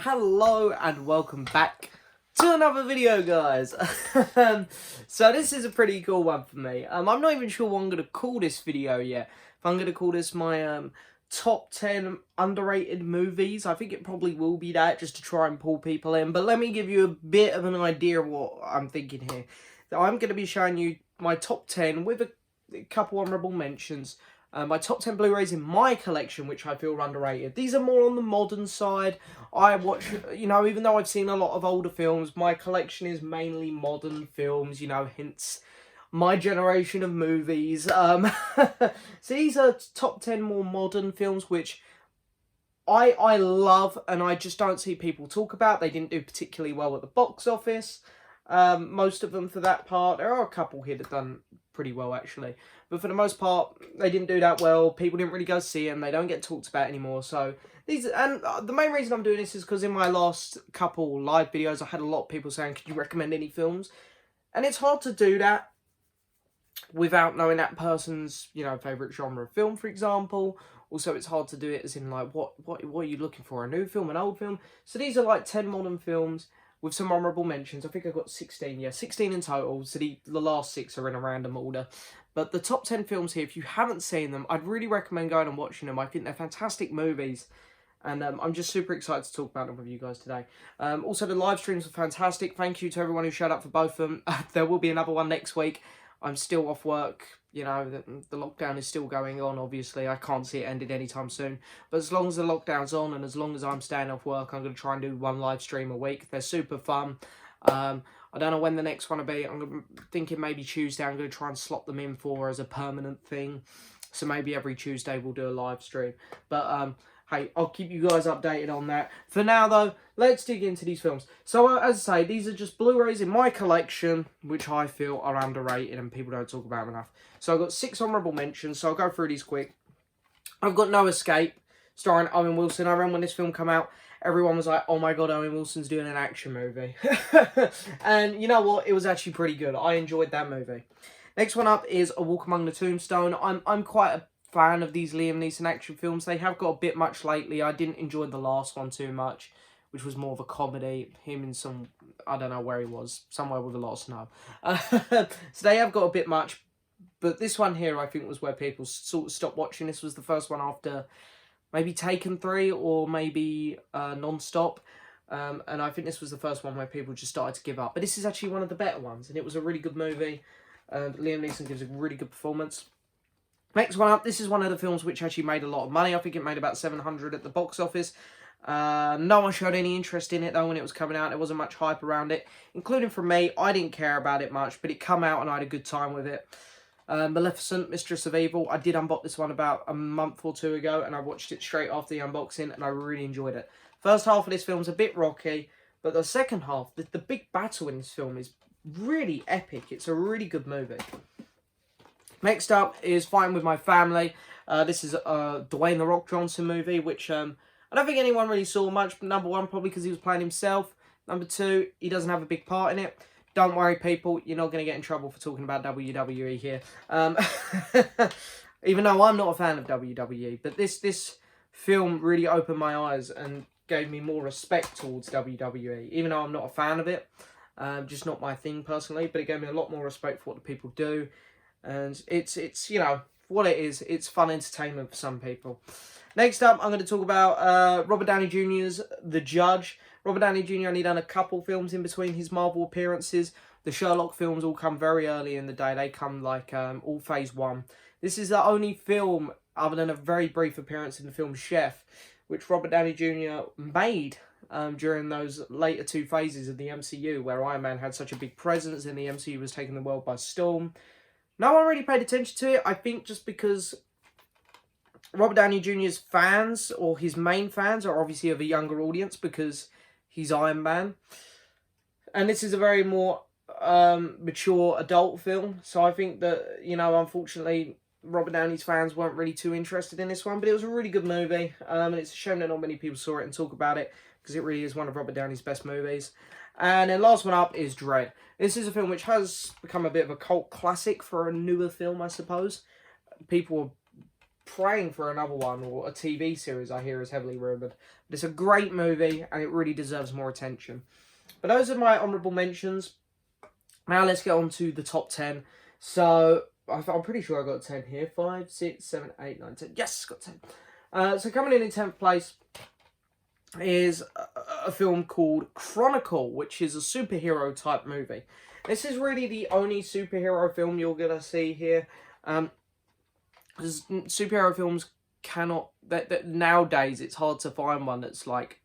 Hello and welcome back to another video, guys. So this is a pretty cool one for me. I'm not even sure what I'm going to call this video yet. If I'm going to call this my top 10 underrated movies, I think it probably will be that, just to try and pull people in. But let me give you a bit of an idea of what I'm thinking here. I'm going to be showing you my top 10 with a couple honourable mentions. My top 10 Blu-rays in my collection, which I feel are underrated. These are more on the modern side. I watch, even though I've seen a lot of older films, my collection is mainly modern films, hence my generation of movies. So these are top 10 more modern films, which I love, and I just don't see people talk about. They didn't do particularly well at the box office. Most of them, for that part. There are a couple here that done pretty well, actually, but for the most part they didn't do that well. People didn't really go see them. They don't get talked about anymore. So these, and the main reason I'm doing this is because in my last couple live videos I had a lot of people saying, could you recommend any films? And it's hard to do that without knowing that person's favorite genre of film, for example. Also, it's hard to do it as in like what are you looking for, a new film, an old film? So these are like 10 modern films with some honourable mentions. I think I've got 16, 16 in total, so the last 6 are in a random order. But the top 10 films here, if you haven't seen them, I'd really recommend going and watching them. I think they're fantastic movies, and I'm just super excited to talk about them with you guys today. Also, the live streams were fantastic. Thank you to everyone who showed up for both of them. There will be another one next week. I'm still off work. The lockdown is still going on, obviously. I can't see it ended anytime soon. But as long as the lockdown's on and as long as I'm staying off work, I'm going to try and do one live stream a week. They're super fun. I don't know when the next one will be. I'm thinking maybe Tuesday. I'm going to try and slot them in for as a permanent thing. So maybe every Tuesday we'll do a live stream. But hey, I'll keep you guys updated on that. For now, though, let's dig into these films. So, as I say, these are just Blu-rays in my collection, which I feel are underrated and people don't talk about enough. So, I've got 6 honourable mentions, so I'll go through these quick. I've got No Escape, starring Owen Wilson. I remember when this film came out, everyone was like, oh my god, Owen Wilson's doing an action movie. And you know what? It was actually pretty good. I enjoyed that movie. Next one up is A Walk Among the Tombstone. I'm quite a fan of these Liam Neeson action films. They have got a bit much lately. I didn't enjoy the last one too much, which was more of a comedy. Him in some, I don't know where he was, somewhere with a lot of snow. So they have got a bit much, but this one here I think was where people sort of stopped watching. This was the first one after maybe Taken 3 or maybe Non-Stop. And I think this was the first one where people just started to give up. But this is actually one of the better ones, and it was a really good movie. Liam Neeson gives a really good performance. Next one up, this is one of the films which actually made a lot of money. I think it made about 700 at the box office. No one showed any interest in it, though, when it was coming out. There wasn't much hype around it, including from me. I didn't care about it much, but it came out and I had a good time with it. Maleficent, Mistress of Evil. I did unbox this one about a month or 2 ago, and I watched it straight after the unboxing, and I really enjoyed it. First half of this film's a bit rocky, but the second half, the big battle in this film is really epic. It's a really good movie. Next up is Fighting With My Family. This is a Dwayne The Rock Johnson movie, which I don't think anyone really saw much. Number one, probably because he was playing himself. Number two, he doesn't have a big part in it. Don't worry, people. You're not going to get in trouble for talking about WWE here. Even though I'm not a fan of WWE. But this film really opened my eyes and gave me more respect towards WWE. Even though I'm not a fan of it. Just not my thing, personally. But it gave me a lot more respect for what the people do. And it's what it is. It's fun entertainment for some people. Next up, I'm going to talk about Robert Downey Jr.'s The Judge. Robert Downey Jr. only done a couple films in between his Marvel appearances. The Sherlock films all come very early in the day. They come like all phase 1. This is the only film, other than a very brief appearance in the film Chef, which Robert Downey Jr. made during those later 2 phases of the MCU, where Iron Man had such a big presence and the MCU was taking the world by storm. No one really paid attention to it, I think just because Robert Downey Jr.'s fans, or his main fans, are obviously of a younger audience because he's Iron Man. And this is a very more mature adult film. So I think that, unfortunately, Robert Downey's fans weren't really too interested in this one. But it was a really good movie. And it's a shame that not many people saw it and talk about it, because it really is one of Robert Downey's best movies. And then last one up is Dread. This is a film which has become a bit of a cult classic for a newer film, I suppose. People praying for another one, or a TV series I hear is heavily rumoured. But it's a great movie, and it really deserves more attention. But those are my honourable mentions. Now let's get on to the top 10. So, I'm pretty sure I got 10 here. 5, 6, 7, 8, 9, 10. Yes, got 10. So coming in 10th place is a film called Chronicle, which is a superhero type movie. This is really the only superhero film you're going to see here. Superhero films cannot... nowadays, it's hard to find one that's like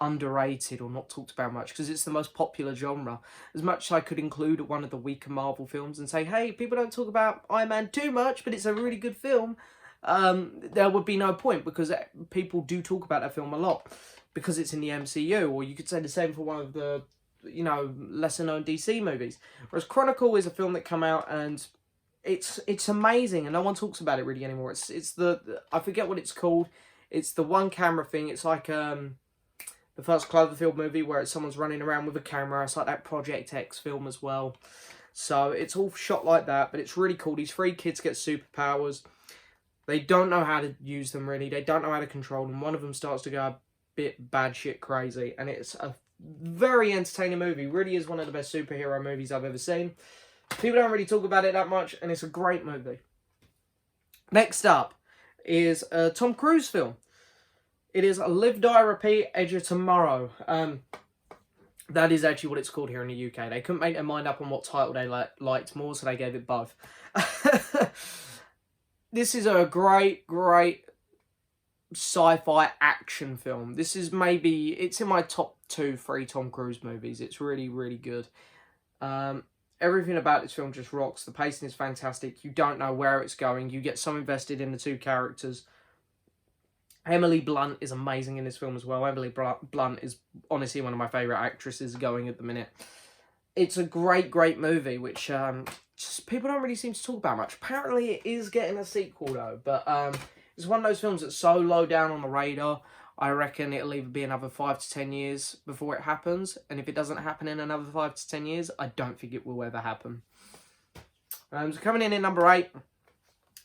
underrated or not talked about much, because it's the most popular genre. As much as I could include one of the weaker Marvel films and say, hey, people don't talk about Iron Man too much, but it's a really good film, there would be no point, because people do talk about that film a lot because it's in the MCU. Or you could say the same for one of the, you know, lesser known DC movies. Whereas Chronicle is a film that came out, and it's amazing, and no one talks about it really anymore. It's the I forget what it's called. It's the one camera thing. It's like the first Cloverfield movie, where it's someone's running around with a camera. It's like that Project X film as well. So it's all shot like that, but it's really cool. These 3 kids get superpowers. They don't know how to use them, really. They don't know how to control them. One of them starts to go a bit bad shit crazy, and it's a very entertaining movie. Really is one of the best superhero movies I've ever seen. People don't really talk about it that much, and it's a great movie. Next up is a Tom Cruise film. It is a Live, Die, Repeat, Edge of Tomorrow. That is actually what it's called here in the UK. They couldn't make their mind up on what title they liked more, so they gave it both. This is a great sci-fi action film. This is it's in my top 2, 3 Tom Cruise movies. It's really, really good. Everything about this film just rocks. The pacing is fantastic. You don't know where it's going. You get so invested in the 2 characters. Emily Blunt is amazing in this film as well. Emily Blunt is honestly one of my favourite actresses going at the minute. It's a great movie, which just people don't really seem to talk about much. Apparently it is getting a sequel though, but it's one of those films that's so low down on the radar. I reckon it'll either be another 5 to 10 years before it happens, and if it doesn't happen in another 5 to 10 years, I don't think it will ever happen. So coming in at number 8,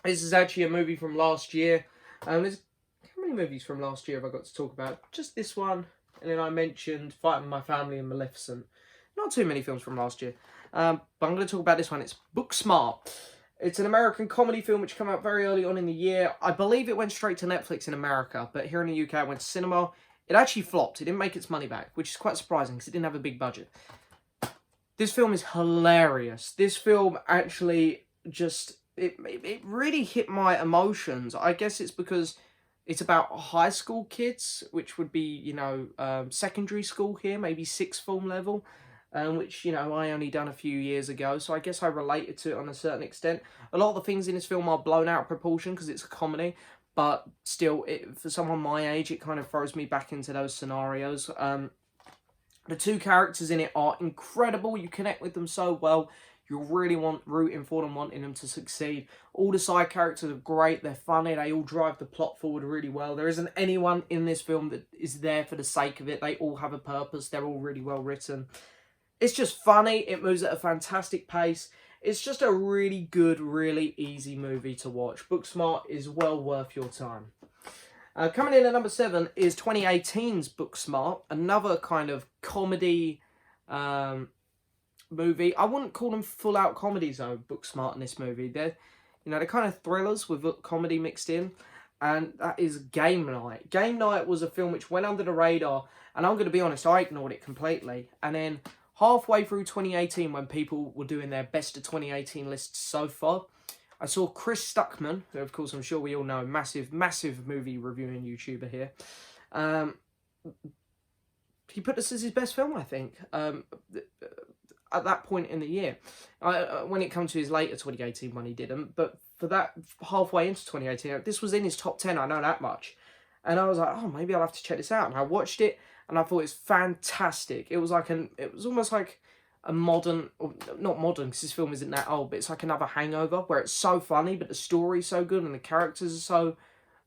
this is actually a movie from last year. There's how many movies from last year have I got to talk about? Just this one, and then I mentioned Fighting My Family and Maleficent. Not too many films from last year, but I'm going to talk about this one. It's Booksmart. It's an American comedy film which came out very early on in the year. I believe it went straight to Netflix in America, but here in the UK it went to cinema. It actually flopped. It didn't make its money back, which is quite surprising because it didn't have a big budget. This film is hilarious. This film actually just... It really hit my emotions. I guess it's because it's about high school kids, which would be, you know, secondary school here, maybe 6th form level. Which, you know, I only done a few years ago, so I guess I related to it on a certain extent. A lot of the things in this film are blown out of proportion because it's a comedy, but still, for someone my age, it kind of throws me back into those scenarios. The 2 characters in it are incredible. You connect with them so well. You really rooting for them, wanting them to succeed. All the side characters are great. They're funny. They all drive the plot forward really well. There isn't anyone in this film that is there for the sake of it. They all have a purpose. They're all really well written. It's just funny. It moves at a fantastic pace. It's just a really good, really easy movie to watch. Booksmart is well worth your time. Coming in at number 7 is 2018's Booksmart. Another kind of comedy movie. I wouldn't call them full-out comedies though, Booksmart and this movie. They're kind of thrillers with comedy mixed in. And that is Game Night. Game Night was a film which went under the radar. And I'm going to be honest, I ignored it completely. And then halfway through 2018, when people were doing their best of 2018 lists so far, I saw Chris Stuckman, who of course I'm sure we all know, massive movie reviewing YouTuber here. He put this as his best film, I think, at that point in the year. When it comes to his later 2018 one, he didn't, but for that halfway into 2018, this was in his top 10, I know that much. And I was like, oh, maybe I'll have to check this out. And I watched it, and I thought it's fantastic. It was almost like a modern, or not modern because this film isn't that old, but it's like another Hangover where it's so funny, but the story's so good and the characters are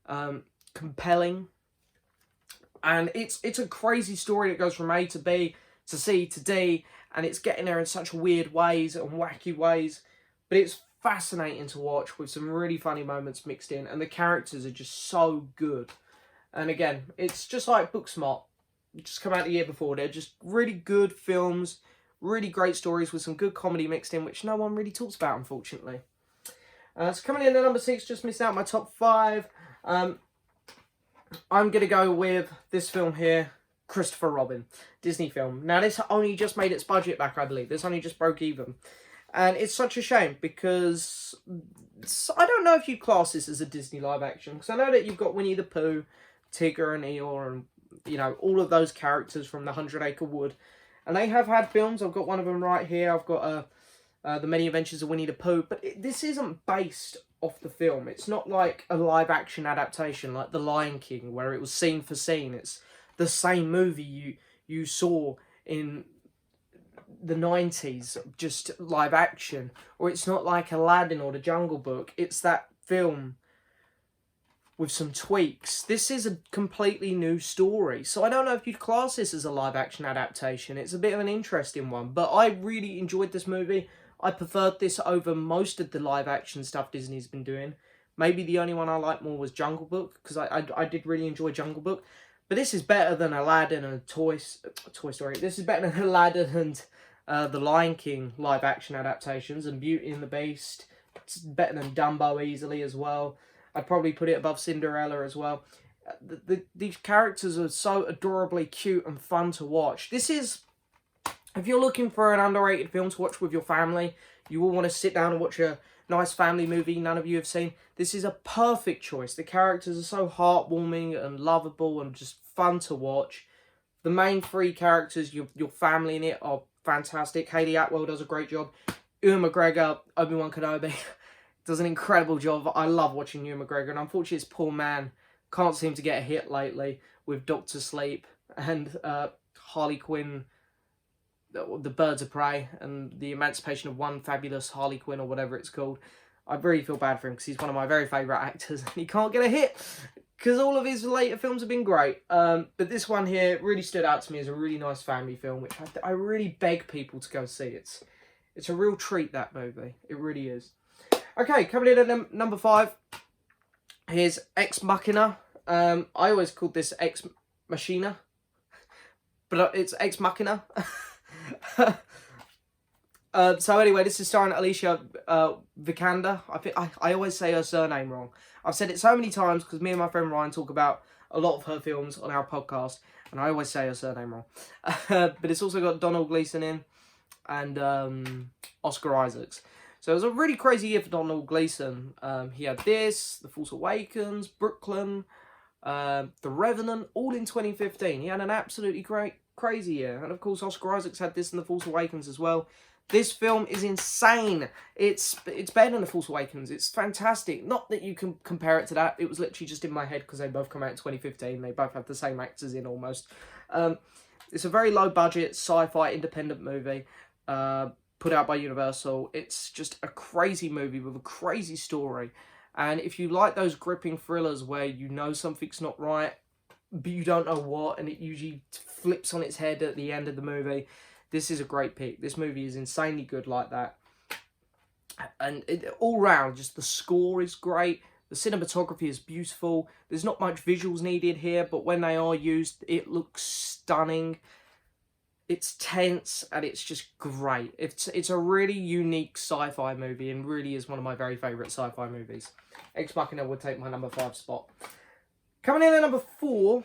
so compelling. And it's a crazy story that goes from A to B to C to D, and it's getting there in such weird ways and wacky ways. But it's fascinating to watch with some really funny moments mixed in, and the characters are just so good. And again, it's just like Booksmart, just come out the year before. They're just really good films, really great stories with some good comedy mixed in, which no one really talks about, unfortunately. So coming in at number 6, just missed out my top 5. I'm going to go with this film here, Christopher Robin, Disney film. Now, this only just made its budget back, I believe. This only just broke even. And it's such a shame because I don't know if you'd class this as a Disney live action. Because I know that you've got Winnie the Pooh, Tigger and Eeyore, and, you know, all of those characters from the 100 Acre Wood. And they have had films. I've got one of them right here. I've got The Many Adventures of Winnie the Pooh. But this isn't based off the film. It's not like a live action adaptation like The Lion King, where it was scene for scene. It's the same movie you saw in the 90s, just live action. Or it's not like Aladdin or The Jungle Book. It's that film with some tweaks. This is a completely new story. So I don't know if you'd class this as a live action adaptation. It's a bit of an interesting one. But I really enjoyed this movie. I preferred this over most of the live action stuff Disney's been doing. Maybe the only one I liked more was Jungle Book, because I did really enjoy Jungle Book. But this is better than Aladdin and Toy Story. This is better than Aladdin and the Lion King live action adaptations, and Beauty and the Beast. It's better than Dumbo easily as well. I'd probably put it above Cinderella as well. These characters are so adorably cute and fun to watch. This is, if you're looking for an underrated film to watch with your family, you will want to sit down and watch a nice family movie none of you have seen, this is a perfect choice. The characters are so heartwarming and lovable and just fun to watch. The main 3 characters, your family in it, are fantastic. Hayley Atwell does a great job. Ewan McGregor, Obi-Wan Kenobi, does an incredible job. I love watching Ewan McGregor, and unfortunately this poor man can't seem to get a hit lately with Doctor Sleep and Harley Quinn, the Birds of Prey, and the Emancipation of One Fabulous Harley Quinn, or whatever it's called. I really feel bad for him because he's one of my very favourite actors, and he can't get a hit because all of his later films have been great. But this one here really stood out to me as a really nice family film, which I really beg people to go see. It's a real treat, that movie. It really is. Okay, coming in at number 5, here's Ex Machina. I always called this Ex Machina, but it's Ex Machina. So anyway, this is starring Alicia Vikander. I always say her surname wrong. I've said it so many times because me and my friend Ryan talk about a lot of her films on our podcast, and I always say her surname wrong. But it's also got Donald Gleeson in, and Oscar Isaacs. So it was a really crazy year for Donald Gleeson. He had this, The Force Awakens, Brooklyn, The Revenant, all in 2015. He had an absolutely crazy year. And of course, Oscar Isaacs had this in The Force Awakens as well. This film is insane. It's better than The Force Awakens. It's fantastic. Not that you can compare it to that. It was literally just in my head because they both come out in 2015. They both have the same actors in almost. It's a very low budget sci-fi independent movie. Put out by Universal. It's just a crazy movie with a crazy story. And if you like those gripping thrillers where you know something's not right, but you don't know what, and it usually flips on its head at the end of the movie, this is a great pick. This movie is insanely good like that. And all round, just the score is great. The cinematography is beautiful. There's not much visuals needed here, but when they are used, it looks stunning. It's tense, and it's just great. It's a really unique sci-fi movie, and really is one of my very favourite sci-fi movies. Ex Machina would take my number 5 spot. Coming in at number 4.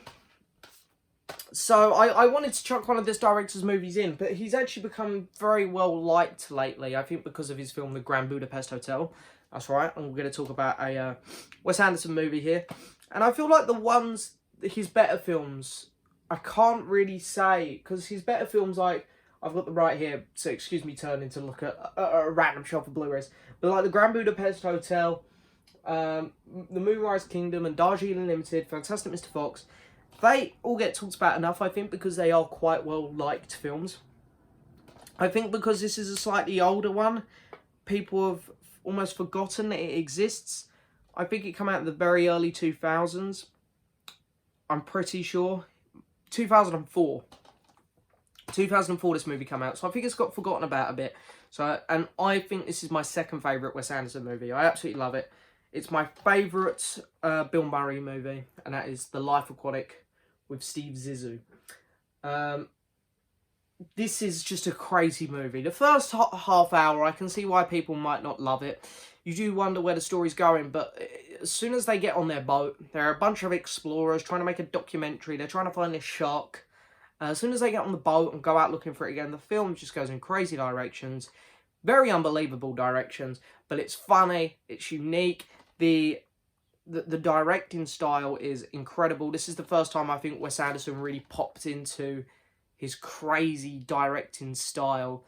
So I wanted to chuck one of this director's movies in, but he's actually become very well liked lately. I think because of his film The Grand Budapest Hotel. That's right. And we're going to talk about a Wes Anderson movie here. And I feel like his better films, I can't really say, because his better films, like, I've got them right here, so excuse me turning to look at a random shelf of Blu-rays, but like The Grand Budapest Hotel, The Moonrise Kingdom, and Darjeeling Limited, Fantastic Mr. Fox, they all get talked about enough, I think, because they are quite well-liked films. I think because this is a slightly older one, people have almost forgotten that it exists. I think it came out in the very early 2000s. I'm pretty sure. 2004. 2004 this movie came out, so I think it's got forgotten about a bit. So, and I think this is my second favourite Wes Anderson movie. I absolutely love it. It's my favourite Bill Murray movie, and that is The Life Aquatic with Steve Zissou. This is just a crazy movie. The first half hour, I can see why people might not love it. You do wonder where the story's going, but as soon as they get on their boat, there are a bunch of explorers trying to make a documentary. They're trying to find this shark. As soon as they get on the boat and go out looking for it again, the film just goes in crazy directions. Very unbelievable directions, but it's funny, it's unique. The directing style is incredible. This is the first time I think Wes Anderson really popped into his crazy directing style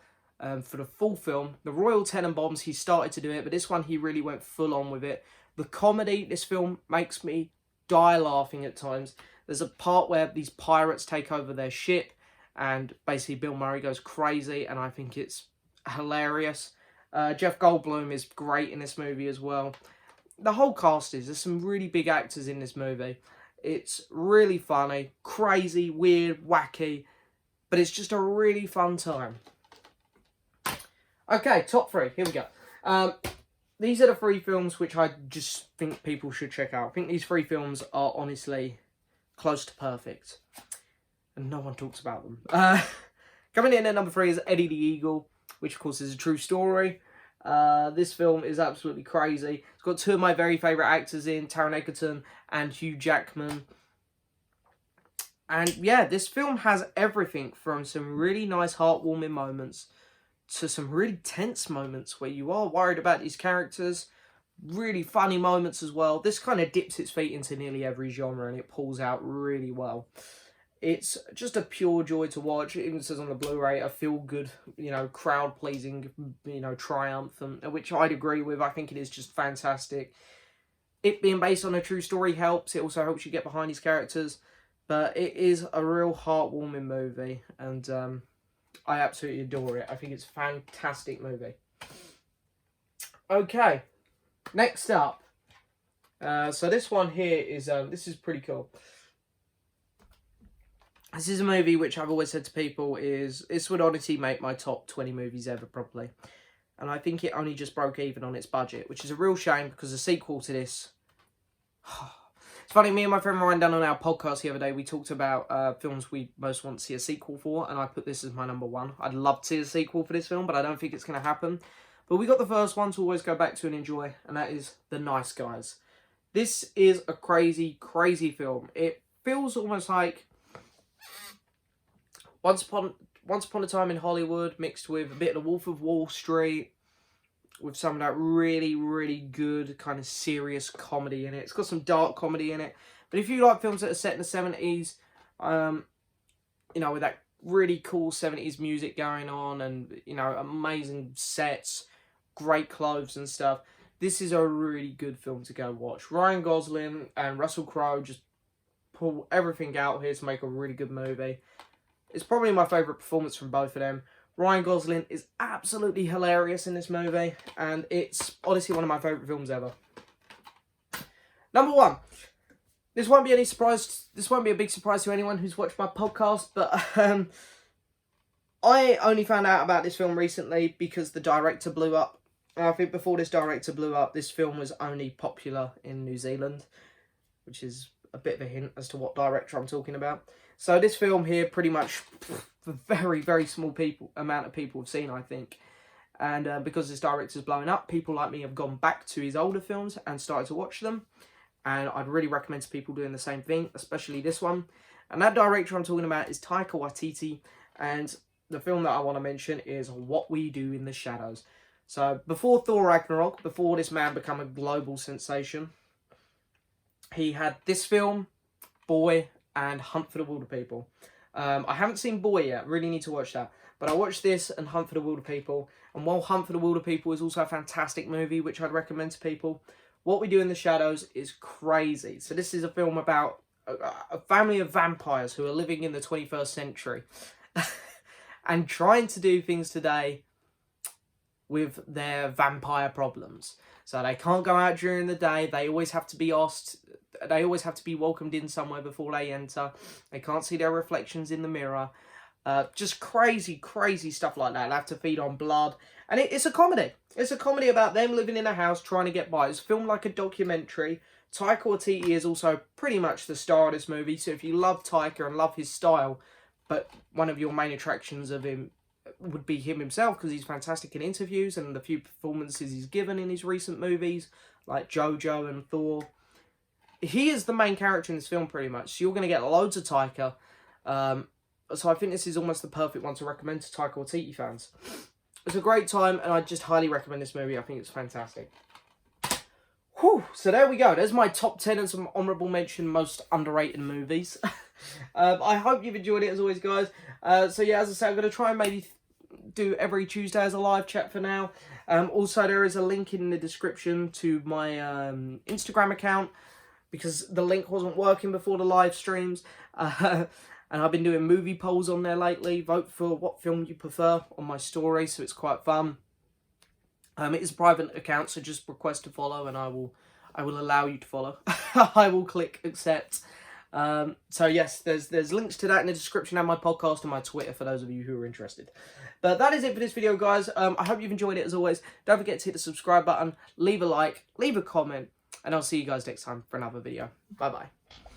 for the full film. The Royal Tenenbaums, he started to do it, but this one he really went full on with it. The comedy, this film makes me die laughing at times. There's a part where these pirates take over their ship and basically Bill Murray goes crazy, and I think it's hilarious. Jeff Goldblum is great in this movie as well. The whole cast is, there's some really big actors in this movie. It's really funny, crazy, weird, wacky, but it's just a really fun time. Okay, top 3, here we go. These are the 3 films which I just think people should check out. I think these 3 films are honestly close to perfect, and no one talks about them. Coming in at number 3 is Eddie the Eagle, which of course is a true story. This film is absolutely crazy. It's got 2 of my very favourite actors in, Taron Egerton and Hugh Jackman. And yeah, this film has everything from some really nice heartwarming moments to some really tense moments where you are worried about these characters. Really funny moments as well. This kind of dips its feet into nearly every genre and it pulls out really well. It's just a pure joy to watch. It even says on the Blu-ray, a feel-good, crowd-pleasing, triumph, which I'd agree with. I think it is just fantastic. It being based on a true story helps. It also helps you get behind these characters. But it is a real heartwarming movie, and I absolutely adore it. I think it's a fantastic movie. Okay, next up. So this one here is, this is pretty cool. This is a movie which I've always said to people this would honestly make my top 20 movies ever, probably. And I think it only just broke even on its budget, which is a real shame because the sequel to this... It's funny, me and my friend Ryan done on our podcast the other day, we talked about films we most want to see a sequel for, and I put this as my number 1. I'd love to see a sequel for this film, but I don't think it's going to happen. But we got the first one to always go back to and enjoy, and that is The Nice Guys. This is a crazy, crazy film. It feels almost like Once Upon a Time in Hollywood mixed with a bit of The Wolf of Wall Street, with some of that really, really good kind of serious comedy in it. It's got some dark comedy in it. But if you like films that are set in the 70s, with that really cool 70s music going on and, amazing sets, great clothes and stuff, this is a really good film to go watch. Ryan Gosling and Russell Crowe just pull everything out here to make a really good movie. It's probably my favourite performance from both of them. Ryan Gosling is absolutely hilarious in this movie, and it's honestly one of my favourite films ever. Number 1. This won't be any surprise. This won't be a big surprise to anyone who's watched my podcast, but I only found out about this film recently because the director blew up. And I think before this director blew up, this film was only popular in New Zealand, which is a bit of a hint as to what director I'm talking about. So this film here, pretty much, a very, very small amount of people have seen, I think. And because this director's blowing up, people like me have gone back to his older films and started to watch them. And I'd really recommend to people doing the same thing, especially this one. And that director I'm talking about is Taika Waititi. And the film that I want to mention is What We Do in the Shadows. So before Thor Ragnarok, before this man became a global sensation, he had this film, Boy, and Hunt for the Wilder People. I haven't seen Boy yet, really need to watch that. But I watched this and Hunt for the Wilder People. And while Hunt for the Wilder People is also a fantastic movie, which I'd recommend to people, What We Do in the Shadows is crazy. So this is a film about a family of vampires who are living in the 21st century and trying to do things today with their vampire problems. So they can't go out during the day. They always have to be asked. They always have to be welcomed in somewhere before they enter. They can't see their reflections in the mirror. Just crazy, crazy stuff like that. They have to feed on blood. And it's a comedy. It's a comedy about them living in a house trying to get by. It's filmed like a documentary. Taika Waititi is also pretty much the star of this movie. So if you love Taika and love his style, but one of your main attractions of him would be him himself, because he's fantastic in interviews and the few performances he's given in his recent movies, like Jojo and Thor. He is the main character in this film, pretty much. So you're going to get loads of Taika. So I think this is almost the perfect one to recommend to Taika Waititi fans. It's a great time, and I just highly recommend this movie. I think it's fantastic. Whew, so there we go. There's my top 10 and some honourable mention most underrated movies. I hope you've enjoyed it as always, guys. So yeah, as I said, I'm going to try and maybe do every Tuesday as a live chat for now. Also, there is a link in the description to my Instagram account, because the link wasn't working before the live streams. And I've been doing movie polls on there lately. Vote for what film you prefer on my story, so it's quite fun. It is a private account, so just request to follow, and I will allow you to follow. I will click accept. So yes, there's links to that in the description, and my podcast and my Twitter for those of you who are interested. But that is it for this video, guys. I hope you've enjoyed it as always. Don't forget to hit the subscribe button, leave a like, leave a comment, and I'll see you guys next time for another video. Bye bye.